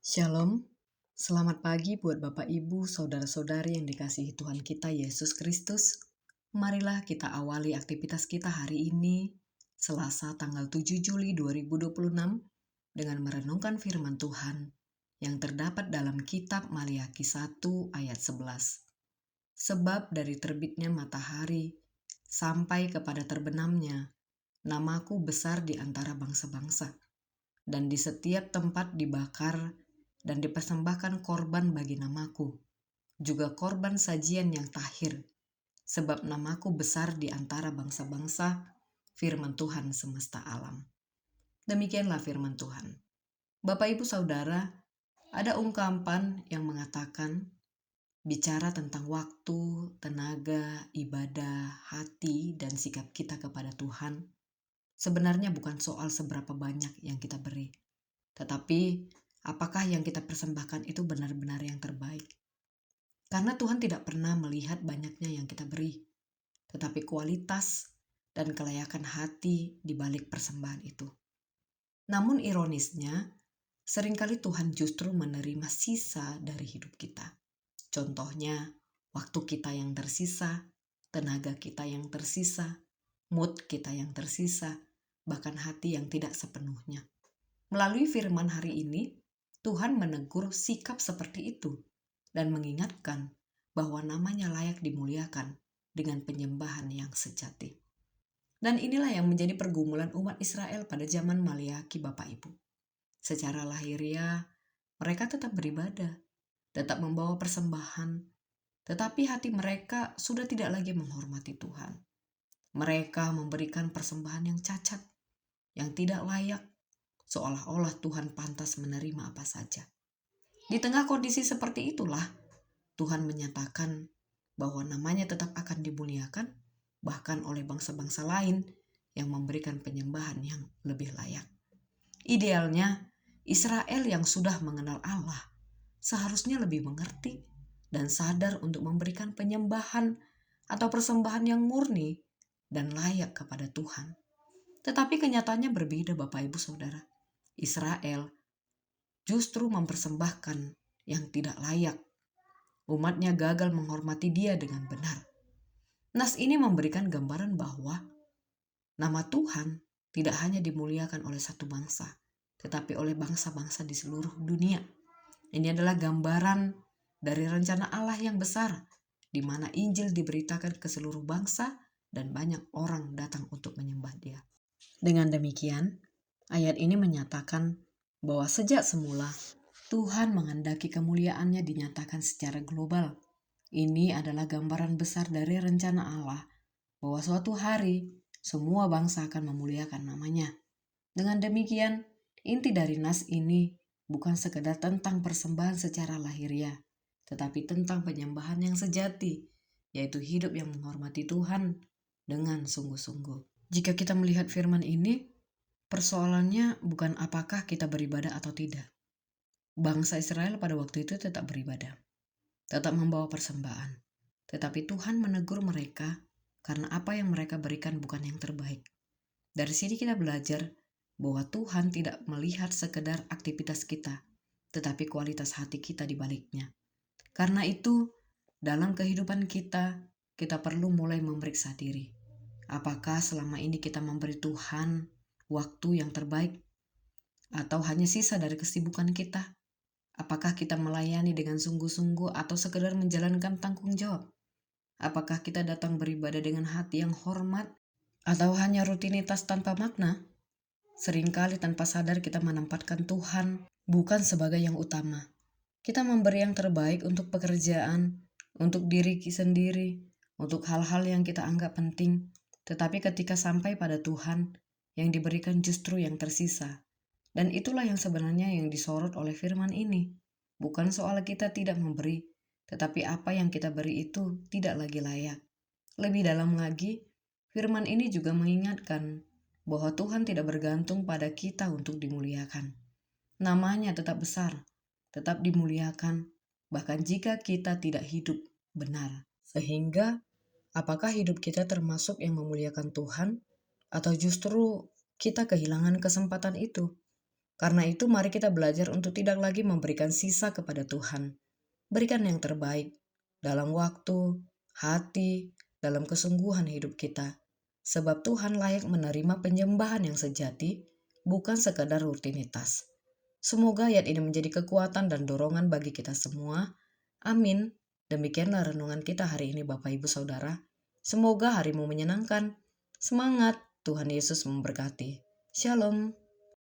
Shalom, selamat pagi buat Bapak Ibu, Saudara-saudari yang dikasihi Tuhan kita Yesus Kristus. Marilah kita awali aktivitas kita hari ini, Selasa tanggal 7 Juli 2026, dengan merenungkan firman Tuhan yang terdapat dalam kitab Maliaki 1 ayat 11. Sebab dari terbitnya matahari sampai kepada terbenamnya, namaku besar di antara bangsa-bangsa, dan di setiap tempat dibakar dan dipersembahkan korban bagi namaku, juga korban sajian yang tahir, sebab namaku besar di antara bangsa-bangsa, firman Tuhan semesta alam. Demikianlah firman Tuhan. Bapak Ibu Saudara, ada ungkapan yang mengatakan bicara tentang waktu, tenaga, ibadah, hati, dan sikap kita kepada Tuhan. Sebenarnya bukan soal seberapa banyak yang kita beri, tetapi apakah yang kita persembahkan itu benar-benar yang terbaik. Karena Tuhan tidak pernah melihat banyaknya yang kita beri, tetapi kualitas dan kelayakan hati di balik persembahan itu. Namun ironisnya, seringkali Tuhan justru menerima sisa dari hidup kita. Contohnya, waktu kita yang tersisa, tenaga kita yang tersisa, mood kita yang tersisa, bahkan hati yang tidak sepenuhnya. Melalui firman hari ini, Tuhan menegur sikap seperti itu dan mengingatkan bahwa namanya layak dimuliakan dengan penyembahan yang sejati. Dan inilah yang menjadi pergumulan umat Israel pada zaman Maliaki, Bapak Ibu. Secara lahiriah, mereka tetap beribadah, tetap membawa persembahan, tetapi hati mereka sudah tidak lagi menghormati Tuhan. Mereka memberikan persembahan yang cacat, yang tidak layak, seolah-olah Tuhan pantas menerima apa saja. Di tengah kondisi seperti itulah, Tuhan menyatakan bahwa namanya tetap akan dimuliakan, bahkan oleh bangsa-bangsa lain yang memberikan penyembahan yang lebih layak. Idealnya, Israel yang sudah mengenal Allah seharusnya lebih mengerti dan sadar untuk memberikan penyembahan atau persembahan yang murni dan layak kepada Tuhan. Tetapi kenyataannya berbeda, Bapak Ibu Saudara. Israel justru mempersembahkan yang tidak layak. Umatnya gagal menghormati Dia dengan benar. Nas ini memberikan gambaran bahwa nama Tuhan tidak hanya dimuliakan oleh satu bangsa, tetapi oleh bangsa-bangsa di seluruh dunia. Ini adalah gambaran dari rencana Allah yang besar, di mana Injil diberitakan ke seluruh bangsa dan banyak orang datang untuk menyembah Dia. Dengan demikian, ayat ini menyatakan bahwa sejak semula Tuhan menghendaki kemuliaannya dinyatakan secara global. Ini adalah gambaran besar dari rencana Allah bahwa suatu hari semua bangsa akan memuliakan namanya. Dengan demikian, inti dari nas ini bukan sekedar tentang persembahan secara lahiriah, tetapi tentang penyembahan yang sejati, yaitu hidup yang menghormati Tuhan dengan sungguh-sungguh. Jika kita melihat firman ini, persoalannya bukan apakah kita beribadah atau tidak. Bangsa Israel pada waktu itu tetap beribadah, tetap membawa persembahan. Tetapi Tuhan menegur mereka karena apa yang mereka berikan bukan yang terbaik. Dari sini kita belajar bahwa Tuhan tidak melihat sekedar aktivitas kita, tetapi kualitas hati kita di baliknya. Karena itu, dalam kehidupan kita perlu mulai memeriksa diri. Apakah selama ini kita memberi Tuhan waktu yang terbaik? Atau hanya sisa dari kesibukan kita? Apakah kita melayani dengan sungguh-sungguh atau sekedar menjalankan tanggung jawab? Apakah kita datang beribadah dengan hati yang hormat atau hanya rutinitas tanpa makna? Seringkali tanpa sadar kita menempatkan Tuhan bukan sebagai yang utama. Kita memberi yang terbaik untuk pekerjaan, untuk diri sendiri, untuk hal-hal yang kita anggap penting. Tetapi ketika sampai pada Tuhan, yang diberikan justru yang tersisa. Dan itulah yang sebenarnya yang disorot oleh firman ini. Bukan soal kita tidak memberi, tetapi apa yang kita beri itu tidak lagi layak. Lebih dalam lagi, firman ini juga mengingatkan bahwa Tuhan tidak bergantung pada kita untuk dimuliakan. Namanya tetap besar, tetap dimuliakan, bahkan jika kita tidak hidup benar. Sehingga, apakah hidup kita termasuk yang memuliakan Tuhan, atau justru kita kehilangan kesempatan itu? Karena itu mari kita belajar untuk tidak lagi memberikan sisa kepada Tuhan. Berikan yang terbaik dalam waktu, hati, dalam kesungguhan hidup kita. Sebab Tuhan layak menerima penyembahan yang sejati, bukan sekadar rutinitas. Semoga ayat ini menjadi kekuatan dan dorongan bagi kita semua. Amin. Demikianlah renungan kita hari ini Bapak Ibu Saudara. Semoga harimu menyenangkan. Semangat, Tuhan Yesus memberkati. Shalom.